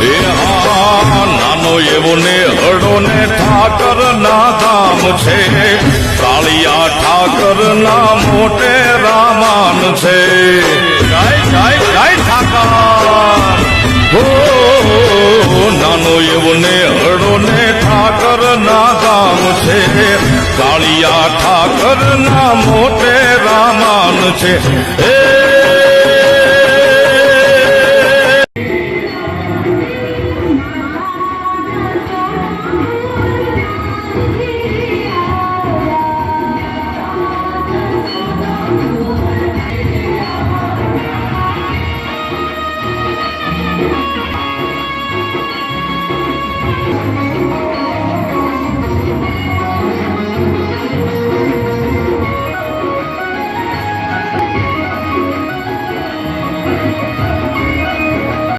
એ હા નાનો એવો ને હડો ને ઠાકર ના ધામ છે, કાળિયા ઠાકર ના મોટે રામાન છે. જય જય જય ઠાકર. હો નાનો એવો ને હડો ને ઠાકર ના ધામ છે, કાળિયા ઠાકર ના મોટે રામાન છે.